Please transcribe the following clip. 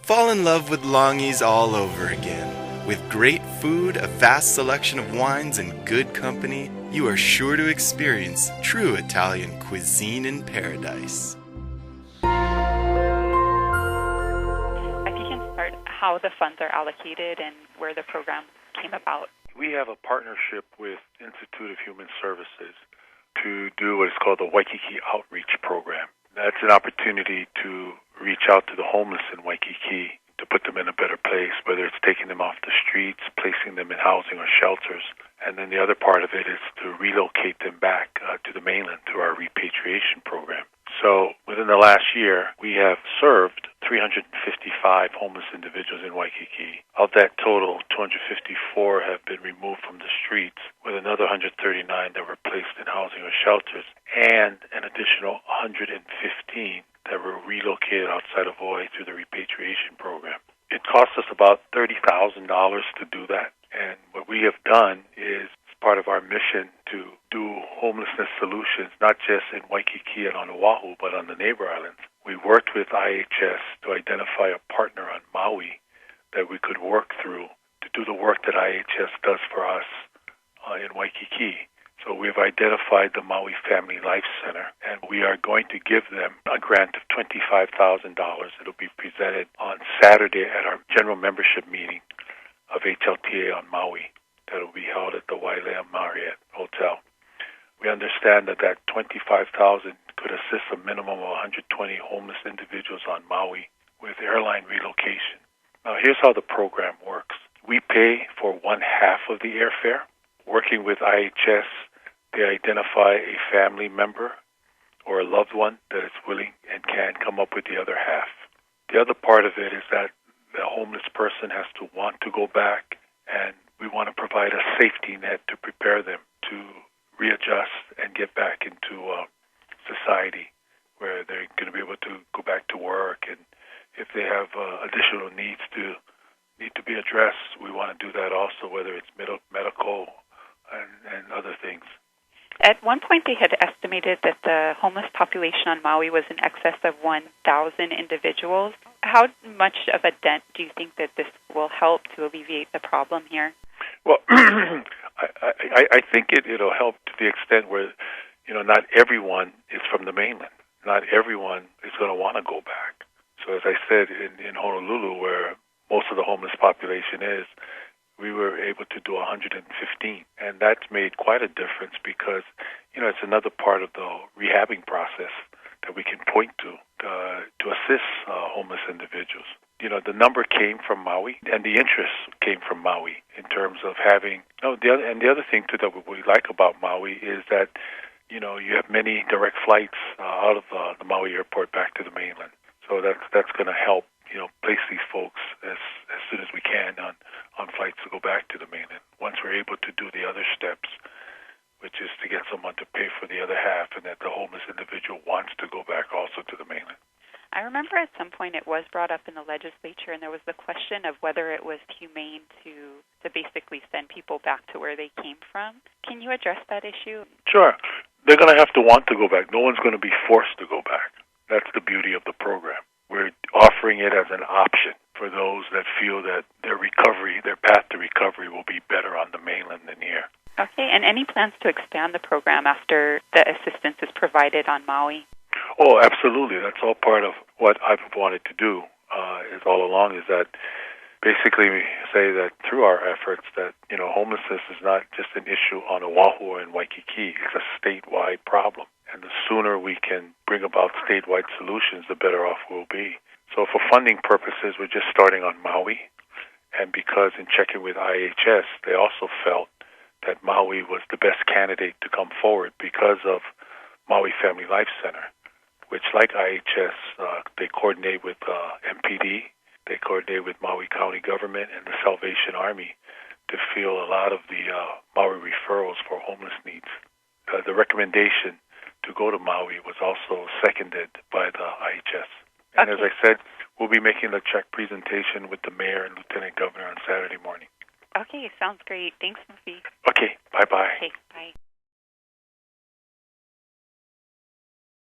Fall in love with Longi's all over again. With great food, a vast selection of wines, and good company, you are sure to experience true Italian cuisine in paradise. If you can start how the funds are allocated and where the program came about. We have a partnership with Institute of Human Services to do what is called the Waikiki Outreach Program. That's an opportunity to reach out to the homeless in Waikiki to put them in a better place, whether it's taking them off the streets, placing them in housing or shelters. And then the other part of it is to relocate them back to the mainland through our repatriation program. So within the last year, we have served 355 homeless individuals in Waikiki. Of that total, 254 have been removed from the streets, with another 139 that were placed in housing or shelters, and an additional 115 that were relocated outside of Hawaii through the repatriation program. It costs us about $30,000 to do that. And what we have done is part of our mission to do homelessness solutions, not just in Waikiki and on Oahu, but on the neighbor islands. We worked with IHS to identify a partner on Maui that we could work through to do the work that IHS does for us in Waikiki. So we've identified the Maui Family Life Center, and we are going to give them a grant of $25,000. It'll be presented on Saturday at our general membership meeting of HLTA on Maui. That will be held at the Wailea Marriott Hotel. We understand that $25,000 could assist a minimum of 120 homeless individuals on Maui with airline relocation. Now, here's how the program works. We pay for one half of the airfare. Working with IHS, they identify a family member or a loved one that is willing and can come up with the other half. The other part of it is that the homeless person has to want to go back, and we want to provide a safety net to prepare them to readjust and get back into society where they're going to be able to go back to work. And if they have additional needs to be addressed, we want to do that also, whether it's medical and other things. At one point, they had estimated that the homeless population on Maui was in excess of 1,000 individuals. How much of a dent do you think that this will help to alleviate the problem here? Well, I think it'll help to the extent where, not everyone is from the mainland. Not everyone is going to want to go back. So as I said, in Honolulu, where most of the homeless population is, we were able to do 115. And that's made quite a difference because, it's another part of the rehabbing process that we can point to assist homeless individuals. The number came from Maui, and the interest came from Maui in terms of having. The other thing too that we like about Maui is that you have many direct flights out of the Maui airport back to the mainland. So that's going to help place these folks as soon as we can on flights to go back to the mainland. Once we're able to do the other steps, which is to get someone to pay for the other half, and that the homeless individual wants to go back also to the mainland. I remember at some point it was brought up in the legislature, and there was the question of whether it was humane to basically send people back to where they came from. Can you address that issue? Sure. They're going to have to want to go back. No one's going to be forced to go back. That's the beauty of the program. We're offering it as an option for those that feel that their path to recovery will be better on the mainland than here. Okay, and any plans to expand the program after the assistance is provided on Maui? Oh, absolutely. That's all part of what I've wanted to do is all along is that basically we say that through our efforts that, homelessness is not just an issue on Oahu or in Waikiki. It's a statewide problem. And the sooner we can bring about statewide solutions, the better off we'll be. So for funding purposes, we're just starting on Maui. And because in checking with IHS, they also felt that Maui was the best candidate to come forward because of Maui Family Life Center, which, like IHS, they coordinate with MPD, they coordinate with Maui County government and the Salvation Army to fill a lot of the Maui referrals for homeless needs. The recommendation to go to Maui was also seconded by the IHS. And as I said, we'll be making the check presentation with the mayor and lieutenant governor on Saturday morning. Okay, sounds great. Thanks, Mufi. Okay, bye-bye. Okay.